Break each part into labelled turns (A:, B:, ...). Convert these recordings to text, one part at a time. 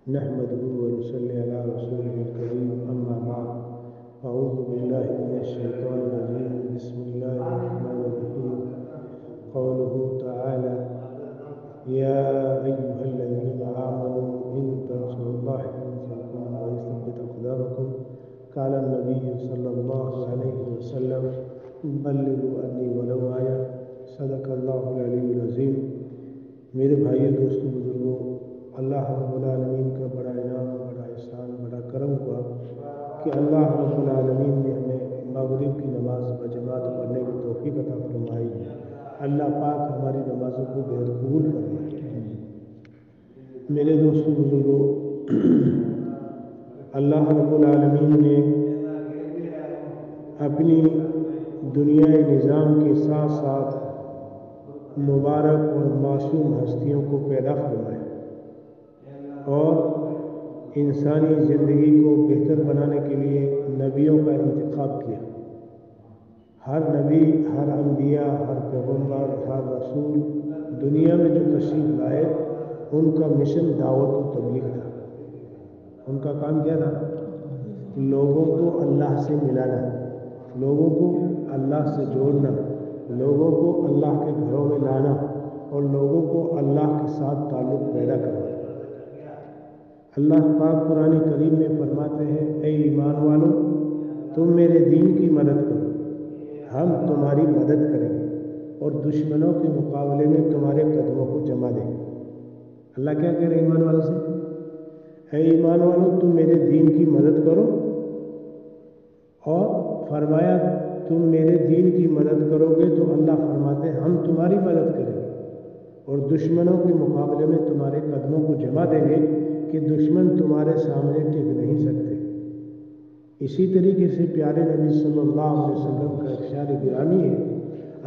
A: نحمده ونصلي على رسوله الكريم أما بعد أعوذ بالله من الشيطان الرجيم بسم الله الرحمن الرحيم قوله تعالى يا أيها الذين آمنوا إن تنصروا الله ينصركم ويثبت أقدامكم قال النبي صلى الله عليه وسلم بلغوا عني ولو آية صدق الله العلي العظيم۔ میرے بھائیو، دوستوں، بزرگوں، اللہ رب العالمین کا بڑا انعام، بڑا احسان، بڑا کرم ہوا کہ اللہ رب العالمین نے ہمیں مغرب کی نماز بجماعت پڑھنے کی توفیق عطا فرمائی۔ اللہ پاک ہماری نمازوں کو بے قبول فرمائے۔ میرے دوستوں، بزرگوں، اللہ رب العالمین نے اپنی دنیائی نظام کے ساتھ ساتھ مبارک اور معصوم ہستیوں کو پیدا فرمایا اور انسانی زندگی کو بہتر بنانے کے لیے نبیوں کا انتخاب کیا۔ ہر نبی، ہر انبیاء، ہر پیغمبر، ہر رسول دنیا میں جو تشریف لائے، ان کا مشن دعوت و تبلیغ تھا۔ ان کا کام کیا تھا؟ لوگوں کو اللہ سے ملانا، لوگوں کو اللہ سے جوڑنا، لوگوں کو اللہ کے گھروں میں لانا اور لوگوں کو اللہ کے ساتھ تعلق پیدا کرنا۔ اللہ پاک قرآن کریم میں فرماتے ہیں، اے ایمان والو، تم میرے دین کی مدد کرو، ہم تمہاری مدد کریں گے اور دشمنوں کے مقابلے میں تمہارے قدموں کو جما دیں گے۔ اللہ کیا کہہ رہے ہیں ایمان والوں سے؟ اے ایمان والو، تم میرے دین کی مدد کرو، اور فرمایا تم میرے دین کی مدد کرو گے تو اللہ فرماتے ہیں ہم تمہاری مدد کریں گے اور دشمنوں کے مقابلے میں تمہارے قدموں کو جما دیں گے کہ دشمن تمہارے سامنے ٹک نہیں سکتے۔ اسی طریقے سے پیارے نبی صلی اللہ علیہ وسلم کا ارشاد گرامی ہے،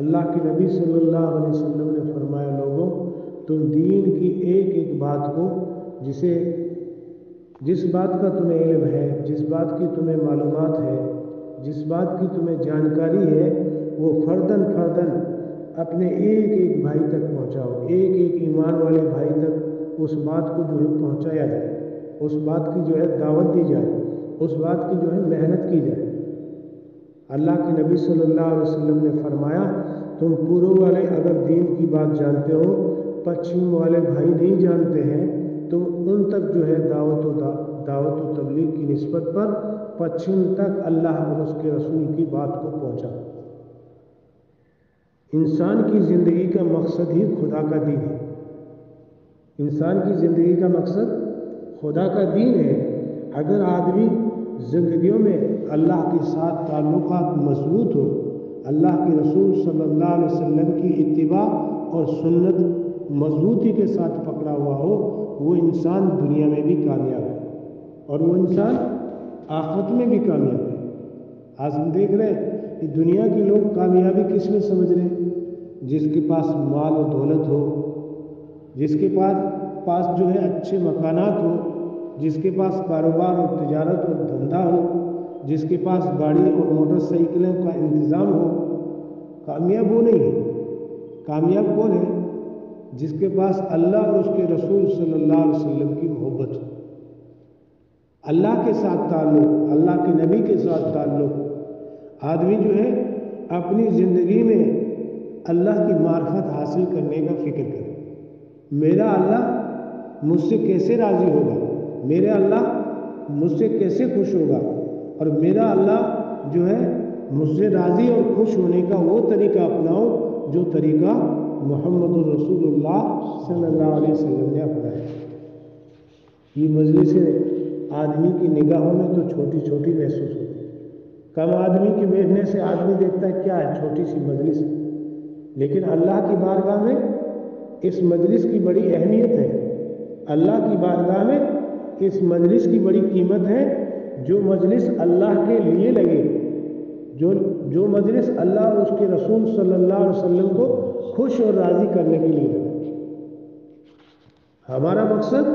A: اللہ کے نبی صلی اللہ علیہ وسلم نے فرمایا، لوگوں، تم دین کی ایک ایک بات کو، جس بات کا تمہیں علم ہے، جس بات کی تمہیں معلومات ہے، جس بات کی تمہیں جانکاری ہے، وہ فرداً اپنے ایک ایک بھائی تک پہنچاؤ، ایک ایک ایمان والے بھائی تک اس بات کو پہنچایا جائے، اس بات کی دعوت دی جائے، اس بات کی محنت کی جائے۔ اللہ کے نبی صلی اللہ علیہ وسلم نے فرمایا، تم پورب والے اگر دین کی بات جانتے ہو، پچھم والے بھائی نہیں جانتے ہیں، تو ان تک دعوت و تبلیغ کی نسبت پر پچھم تک اللہ اور اس کے رسول کی بات کو پہنچا۔ انسان کی زندگی کا مقصد ہی خدا کا دین ہے۔ انسان کی زندگی کا مقصد خدا کا دین ہے۔ اگر آدمی زندگیوں میں اللہ کے ساتھ تعلقات مضبوط ہو، اللہ کے رسول صلی اللہ علیہ وسلم کی اتباع اور سنت مضبوطی کے ساتھ پکڑا ہوا ہو، وہ انسان دنیا میں بھی کامیاب ہے اور وہ انسان آخرت میں بھی کامیاب ہے۔ آج ہم دیکھ رہے ہیں کہ دنیا کے لوگ کامیابی کس میں سمجھ رہے ہیں؟ جس کے پاس مال و دولت ہو، جس کے پاس اچھے مکانات ہو، جس کے پاس کاروبار اور تجارت اور دھندا ہو، جس کے پاس گاڑی اور موٹر سائیکلوں کا انتظام ہو۔ کامیاب وہ نہیں ہے۔ کامیاب کون ہے؟ جس کے پاس اللہ اور اس کے رسول صلی اللہ علیہ وسلم کی محبت ہو، اللہ کے ساتھ تعلق، اللہ کے نبی کے ساتھ تعلق۔ آدمی اپنی زندگی میں اللہ کی معرفت حاصل کرنے کا فکر کرے۔ میرا اللہ مجھ سے کیسے راضی ہوگا، میرا اللہ مجھ سے کیسے خوش ہوگا، اور میرا اللہ مجھ سے راضی اور خوش ہونے کا وہ طریقہ اپناؤ جو طریقہ محمد رسول اللہ صلی اللہ علیہ وسلم نے اپنایا۔ یہ مجلس آدمی کی نگاہوں میں تو چھوٹی چھوٹی محسوس ہوتی ہے۔ کم آدمی کے بیٹھنے سے آدمی دیکھتا ہے کیا ہے، چھوٹی سی مجلس، لیکن اللہ کی بارگاہ میں اس مجلس کی بڑی اہمیت ہے۔ اللہ کی بارگاہ میں اس مجلس کی بڑی قیمت ہے۔ جو مجلس اللہ کے لیے لگے، جو مجلس اللہ اور اس کے رسول صلی اللہ علیہ وسلم کو خوش اور راضی کرنے کے لیے لگے۔ ہمارا مقصد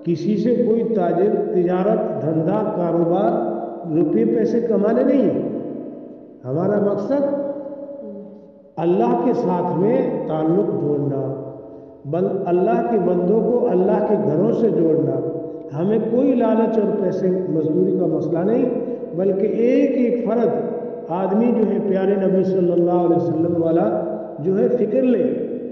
A: کسی سے کوئی تجارت، دھندا، کاروبار، روپے پیسے کمانے نہیں ہے۔ ہمارا مقصد اللہ کے ساتھ میں تعلق جوڑنا، اللہ کے بندوں کو اللہ کے گھروں سے جوڑنا، ہمیں کوئی لالچ اور پیسے مزدوری کا مسئلہ نہیں، بلکہ ایک ایک فرد آدمی جو ہے پیارے نبی صلی اللہ علیہ وسلم والا جو ہے فکر لے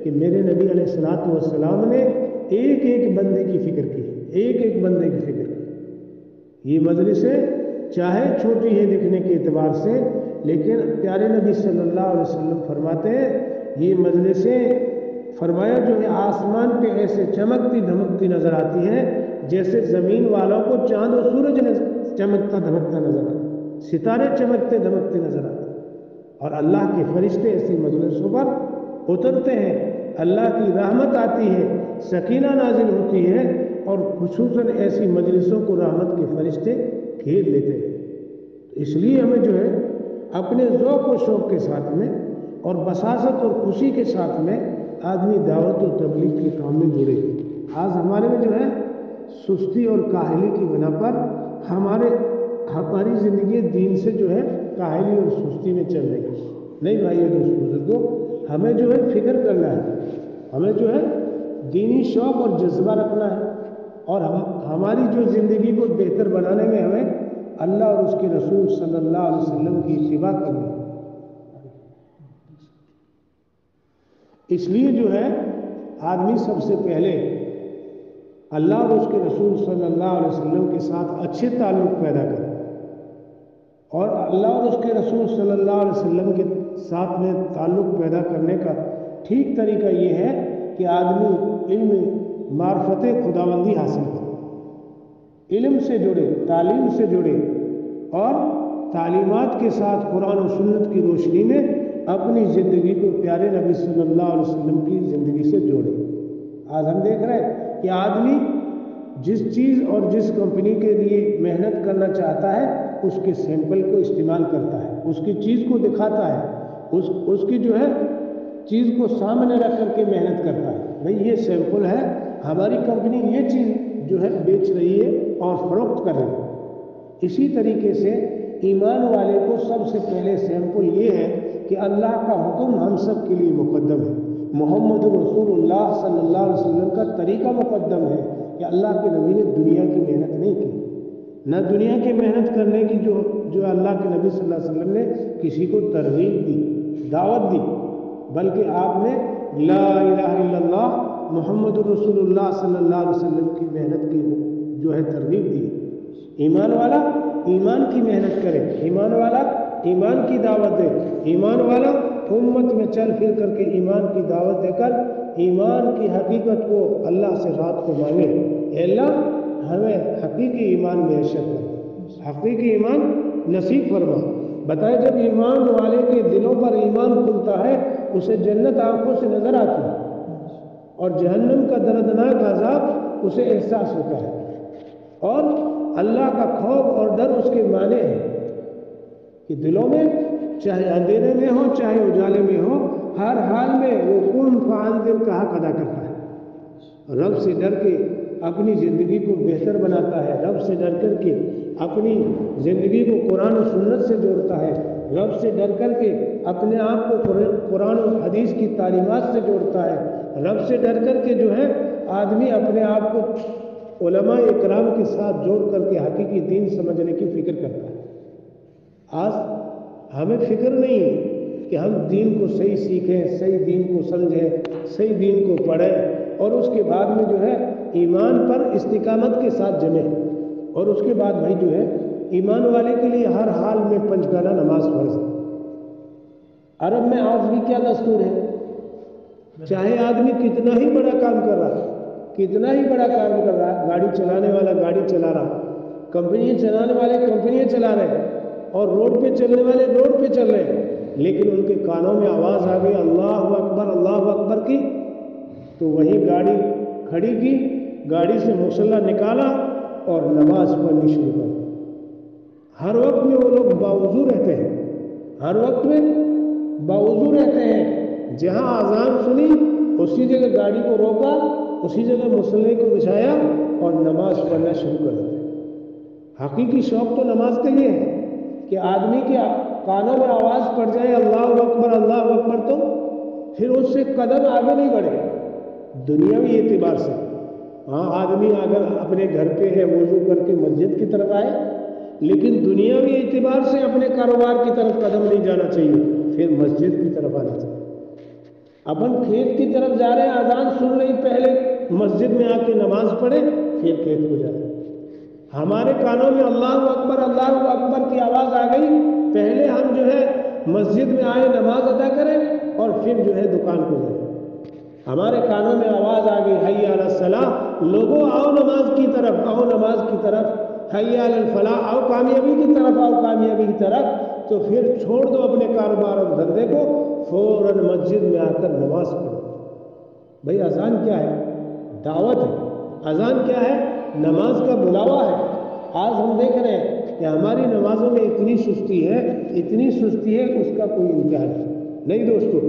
A: کہ میرے نبی علیہ الصلوۃ والسلام نے ایک ایک بندے کی فکر کی، ایک ایک بندے کی فکر کی۔ یہ مجلسیں چاہے چھوٹی ہے دکھنے کے اعتبار سے، لیکن پیارے نبی صلی اللہ علیہ وسلم فرماتے ہیں یہ مجلسیں فرمایا جو ہے آسمان پہ ایسے چمکتی دھمکتی نظر آتی ہے جیسے زمین والوں کو چاند و سورج چمکتا دھمکتا نظر آتا، ستارے چمکتے دھمکتے نظر آتے، اور اللہ کے فرشتے ایسی مجلسوں پر اترتے ہیں، اللہ کی رحمت آتی ہے، سکینہ نازل ہوتی ہے، اور خصوصاً ایسی مجلسوں کو رحمت کے فرشتے گھیر لیتے ہیں۔ اس لیے ہمیں جو ہے اپنے ذوق و شوق کے ساتھ میں اور بساست اور خوشی کے ساتھ میں آدمی دعوت و تبلیغ کے کام میں جڑے۔ آج ہمارے میں جو ہے سستی اور کاہلی کی بنا پر ہماری زندگی دین سے جو ہے کاہلی اور سستی میں چل رہی ہے۔ نہیں بھائیو دوستو بزرگوں، ہمیں جو ہے فکر کرنا ہے، ہمیں جو ہے دینی شوق اور جذبہ رکھنا ہے، اور ہماری جو زندگی کو بہتر بنانے میں ہمیں اللہ اور اس کے رسول صلی اللہ علیہ وسلم کی اتباع کرنی ہے۔ اس لیے جو ہے آدمی سب سے پہلے اللہ اور اس کے رسول صلی اللہ علیہ وسلم کے ساتھ اچھے تعلق پیدا کرے، اور اللہ اور اس کے رسول صلی اللہ علیہ وسلم کے ساتھ میں تعلق پیدا کرنے کا ٹھیک طریقہ یہ ہے کہ آدمی علم معرفت خداوندی حاصل کرے، علم سے جڑے، تعلیم سے جڑے، اور تعلیمات کے ساتھ قرآن و سنت کی روشنی میں اپنی زندگی کو پیارے نبی صلی اللہ علیہ وسلم کی زندگی سے جوڑے۔ آج ہم دیکھ رہے ہیں کہ آدمی جس چیز اور جس کمپنی کے لیے محنت کرنا چاہتا ہے اس کے سیمپل کو استعمال کرتا ہے، اس کی چیز کو دکھاتا ہے، اس کی جو ہے چیز کو سامنے رکھ کر کے محنت کرتا ہے، بھئی یہ سیمپل ہے، ہماری کمپنی یہ چیز جو ہے بیچ رہی ہے اور فروخت کر رہی ہے۔ اسی طریقے سے ایمان والے کو سب سے پہلے سیمپل یہ ہے کہ اللہ کا حکم ہم سب کے لیے مقدم ہے، محمد رسول اللہ صلی اللہ علیہ وسلم کا طریقہ مقدم ہے، کہ اللہ کے نبی نے دنیا کی محنت نہیں کی، نہ دنیا کی محنت کرنے کی جو اللہ کے نبی صلی اللہ علیہ وسلم نے کسی کو ترغیب دی، دعوت دی، بلکہ آپ نے لا الہ الا اللہ محمد رسول اللہ صلی اللہ علیہ وسلم کی محنت کی جو ہے ترغیب دی۔ ایمان والا ایمان کی محنت کرے، ایمان والا ایمان کی دعوت دے، ایمان والا امت میں چل پھر کر کے ایمان کی دعوت دے کر ایمان کی حقیقت کو اللہ سے رات کو مانگے، اے اللہ ہمیں حقیقی ایمان میں ارشاد کر، حقیقی ایمان نصیب فرما۔ بتائے جب ایمان والے کے دلوں پر ایمان کھلتا ہے اسے جنت آنکھوں سے نظر آتی ہے، اور جہنم کا دردناک عذاب اسے احساس ہوتا ہے، اور اللہ کا خوف اور ڈر اس کے معنی ہے کہ دلوں میں چاہے اندھیرے میں ہو چاہے اجالے میں ہو، ہر حال میں وہ کن فانذر کا حق ادا کرتا ہے، رب سے ڈر کے اپنی زندگی کو بہتر بناتا ہے، رب سے ڈر کر کے اپنی زندگی کو قرآن و سنت سے جوڑتا ہے، رب سے ڈر کر کے اپنے آپ کو قرآن و حدیث کی تعلیمات سے جوڑتا ہے، رب سے ڈر کر کے جو ہے آدمی اپنے آپ کو علماء اکرام کے ساتھ جوڑ کر کے حقیقی دین سمجھنے کی فکر کرتا ہے۔ آج ہمیں فکر نہیں ہے کہ ہم دین کو صحیح سیکھیں، صحیح دین کو سمجھیں، صحیح دین کو پڑھیں، اور اس کے بعد میں جو ہے ایمان پر استقامت کے ساتھ جمیں، اور اس کے بعد بھائی جو ہے ایمان والے کے لیے ہر حال میں پنجگانہ نماز فرض ہے۔ عرب میں آج بھی کیا دستور ہے، چاہے آدمی کتنا ہی بڑا کام کر رہا ہے، کتنا ہی بڑا کام کر رہا ہے، گاڑی چلانے والا گاڑی چلا رہا، کمپنیاں چلانے والے کمپنیاں چلا رہے ہیں، اور روڈ پہ چلنے والے روڈ پہ چل رہے ہیں، لیکن ان کے کانوں میں آواز آ گئی اللہ اکبر کی، تو وہی گاڑی کھڑی کی، گاڑی سے مصلی نکالا اور نماز پڑھنی شروع کر دی۔ ہر وقت میں وہ لوگ باوضو رہتے ہیں، ہر وقت میں باوضو رہتے ہیں، جہاں اذان سنی اسی جگہ گاڑی کو روکا، اسی جگہ مصلی کو بچھایا اور نماز پڑھنا شروع کر دیا۔ حقیقی شوق تو نماز کا یہ ہے کہ آدمی کے کانوں میں آواز پڑ جائے اللہ اکبر، تو پھر اس سے قدم آگے نہیں بڑھے دنیاوی اعتبار سے، ہاں آدمی اگر اپنے گھر پہ ہے وضو کر کے مسجد کی طرف آئے، لیکن دنیاوی اعتبار سے اپنے کاروبار کی طرف قدم نہیں جانا چاہیے، پھر مسجد کی طرف آنا چاہیے۔ اپن کھیت کی طرف جا رہے ہیں، اذان سن رہی، پہلے مسجد میں آ کے نماز پڑھے پھر کھیت کو جائے۔ ہمارے کانوں میں اللہ اکبر کی آواز آ گئی، پہلے ہم جو ہے مسجد میں آئے نماز ادا کریں اور پھر جو ہے دکان کو جائیں۔ ہمارے کانوں میں آواز آ گئی حی علی الصلاۃ، لوگوں آؤ نماز کی طرف، آؤ نماز کی طرف، حی علی الفلاح، آؤ کامیابی کی طرف، آؤ کامیابی کی طرف، تو پھر چھوڑ دو اپنے کاروبار اور دھندے کو، فوراً مسجد میں آ کر نماز پڑھو۔ بھائی اذان کیا ہے؟ دعوت ہے۔ اذان کیا ہے؟ نماز کا بلاوا ہے۔ آج ہم دیکھ رہے ہیں کہ ہماری نمازوں میں اتنی سستی ہے، اتنی سستی ہے، اس کا کوئی انتہا نہیں دوستو۔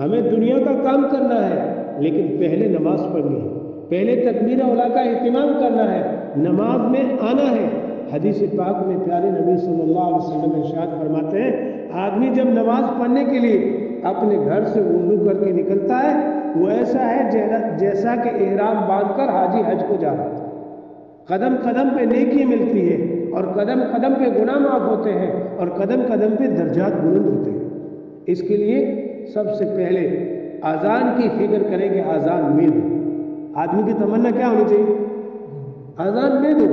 A: ہمیں دنیا کا کام کرنا ہے لیکن پہلے نماز پڑھنی ہے، پہلے تکبیر اولیٰ کا اہتمام کرنا ہے، نماز میں آنا ہے۔ حدیث پاک میں پیارے نبی صلی اللہ علیہ وسلم ارشاد فرماتے ہیں، آدمی جب نماز پڑھنے کے لیے اپنے گھر سے وضو کر کے نکلتا ہے، وہ ایسا ہے جیسا کہ احرام باندھ کر حاجی حج کو جا رہا ہے۔ قدم قدم پہ نیکی ملتی ہے اور قدم قدم پہ گناہ معاف ہوتے ہیں اور قدم قدم پہ درجات بلند ہوتے ہیں۔ اس کے لیے سب سے پہلے اذان کی فکر کریں کہ اذان میں دو۔ آدمی کی تمنا کیا ہونی چاہیے؟ اذان میں دو۔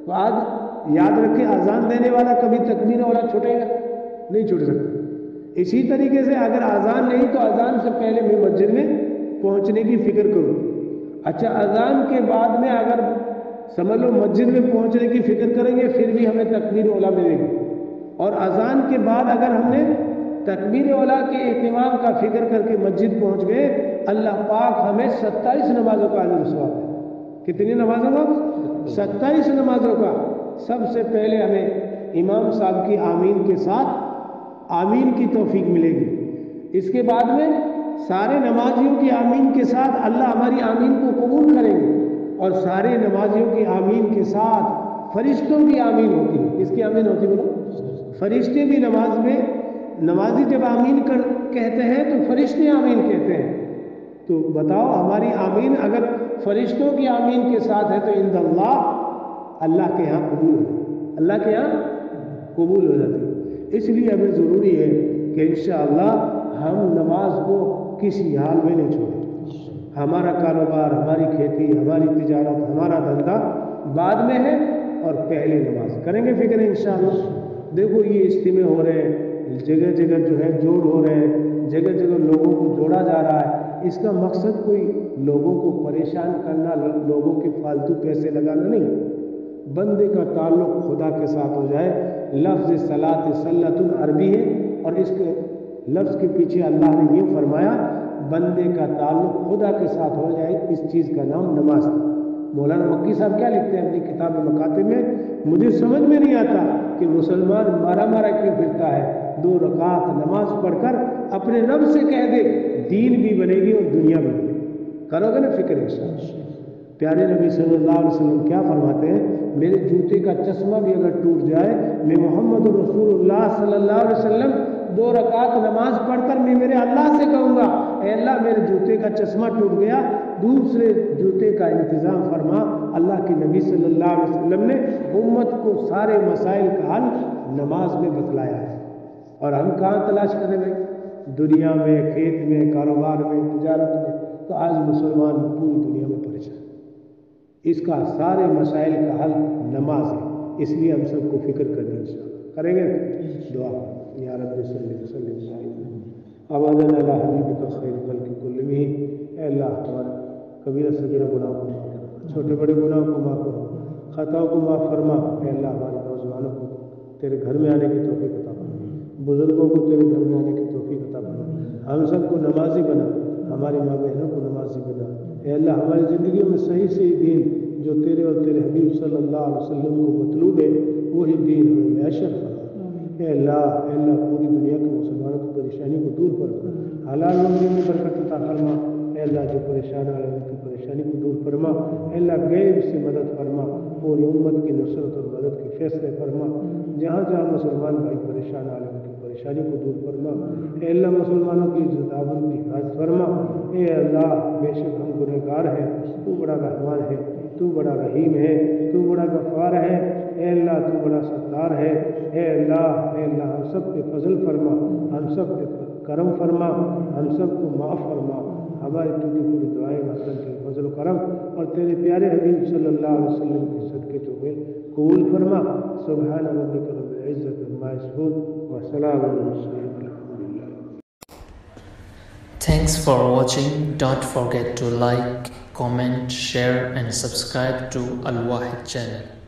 A: تو آج یاد رکھیں، اذان دینے والا کبھی تکبیر اولیٰ چھوٹے گا نہیں چھوٹ سکتا۔ اسی طریقے سے اگر اذان نہیں تو اذان سے پہلے میں مسجد میں پہنچنے کی فکر کروں۔ اچھا، اذان کے بعد میں اگر سمجھ لو مسجد میں پہنچنے کی فکر کریں گے پھر بھی ہمیں تکبیر اولیٰ ملے گی، اور اذان کے بعد اگر ہم نے تکبیر اولیٰ کے اہتمام کا فکر کر کے مسجد پہنچ گئے، اللہ پاک ہمیں 27 نمازوں کا اجر ثواب ہے۔ کتنی نمازوں کا؟ 27 نمازوں کا۔ سب سے پہلے ہمیں امام صاحب کی آمین کے ساتھ آمین کی توفیق ملے گی۔ اس کے بعد میں سارے نمازیوں کی آمین کے ساتھ اللہ ہماری آمین کو قبول کریں گے، اور سارے نمازیوں کی آمین کے ساتھ فرشتوں کی آمین ہوتی ہے۔ کس کی آمین ہوتی ہے بولو؟ فرشتے بھی نماز میں، نمازی جب آمین کہتے ہیں تو فرشتے آمین کہتے ہیں۔ تو بتاؤ، ہماری آمین اگر فرشتوں کی آمین کے ساتھ ہے تو عند اللہ کے ہاں قبول ہے، اللہ کے ہاں قبول ہو جاتی ہے۔ اس لیے ہمیں ضروری ہے کہ انشاءاللہ ہم نماز کو کسی حال میں نہیں چھوڑیں۔ ہمارا کاروبار، ہماری کھیتی، ہماری تجارت، ہمارا دھندا بعد میں ہے اور پہلے نماز کریں گے فکر انشاءاللہ۔ دیکھو یہ اجتماع ہو رہے ہیں، جگہ جگہ جو ہے جوڑ ہو رہے ہیں، جگہ جگہ لوگوں کو جوڑا جا رہا ہے۔ اس کا مقصد کوئی لوگوں کو پریشان کرنا، لوگوں کے فالتو پیسے لگانا نہیں۔ بندے کا تعلق خدا کے ساتھ ہو جائے۔ لفظ صلاۃ صلۃ عربی ہے، اور اس کے لفظ کے پیچھے اللہ نے یہ فرمایا بندے کا تعلق خدا کے ساتھ ہو جائے، اس چیز کا نام نماز ہے۔ مولانا مکی صاحب کیا لکھتے ہیں اپنی کتاب مکاتب میں؟ مجھے سمجھ میں نہیں آتا کہ مسلمان مارا مارا کیوں پھرتا ہے، 2 رکعت نماز پڑھ کر اپنے رب سے کہہ دے، دین بھی بنے گی اور دنیا بھی بنے گی۔ کرو گے نا فکر انشاءاللہ؟ پیارے نبی صلی اللہ علیہ وسلم کیا فرماتے ہیں؟ میرے جوتے کا چشمہ بھی اگر ٹوٹ جائے، میں محمد رسول اللہ صلی اللہ علیہ وسلم 2 رکعت نماز پڑھ کر میں میرے اللہ سے کہوں گا، اے اللہ میرے جوتے کا چشمہ ٹوٹ گیا، دوسرے جوتے کا انتظام فرما۔ اللہ کے نبی صلی اللہ علیہ وسلم نے امت کو سارے مسائل کا حل نماز میں بتلایا ہے، اور ہم کہاں تلاش کریں بھائی؟ دنیا میں، کھیت میں، کاروبار میں، تجارت میں۔ تو آج مسلمان پوری دنیا میں پریشان۔ اس کا سارے مسائل کا حل نماز ہے، اس لیے ہم سب کو فکر کرنی انشاءاللہ کریں گے۔ دعا یا رب صلی وسلم ابدا علی حبیبک خیر الخلق کلہم۔ اے اللہ ہمارے کبیرہ صغیرہ گناہ کو معاف فرما، چھوٹے بڑے گناہ کو معاف فرما، خطاؤں کو معاف فرما۔ اے اللہ ہمارے نوجوانوں کو تیرے گھر میں آنے کی توفیق عطا فرما، بزرگوں کو تیرے گھر میں آنے کی توفیق عطا فرما، ہم سب کو نمازی بنا، ہماری ماں بہنوں کو نمازی بنا۔ اے اللہ ہماری زندگیوں میں صحیح صحیح دین جو تیرے اور تیرے حبیب صلی اللہ علیہ وسلم کو مطلوب ہے وہی دین ہمیں میسر فرما۔ اے اللہ پوری دنیا کے مسلمانوں کی پریشانی کو دور فرما، حلال روزی میں برکت عطا فرما۔ اے اللہ جو پریشان آ رہے ہیں ان کی پریشانی کو دور فرما۔ اے اللہ غیب سے مدد فرما، پوری امت کی نصرت اور مدد کے فیصلے فرما۔ جہاں جہاں مسلمان بھائی پریشان آ رہے ہیں ان کی پریشانی کو دور فرما۔ اے اللہ مسلمانوں کی عزت آبرو کی حفاظت فرما۔ اے اللہ بے شک ہم گنہگار ہیں، تو بڑا رحمان ہے، تو بڑا رحیم ہے، تو بڑا غفار ہے۔ اے اللہ تو بڑا ستار ہے۔ اے اللہ ہم سب پہ فضل فرما، ہم سب پہ کرم فرما، ہم سب کو معاف فرما۔ ہماری ٹوٹی پوری دعائیں مطلب کے فضل و کرم اور تیرے پیارے حبیب صلی اللہ علیہ وسلم کے صدقے تو قبول فرما۔ سبحان ربک رب العزت عما یصفون وسلام علی المرسلین والحمد للہ۔
B: Thanks for watching. Don't forget to like, comment, share and subscribe to Al Wahid channel.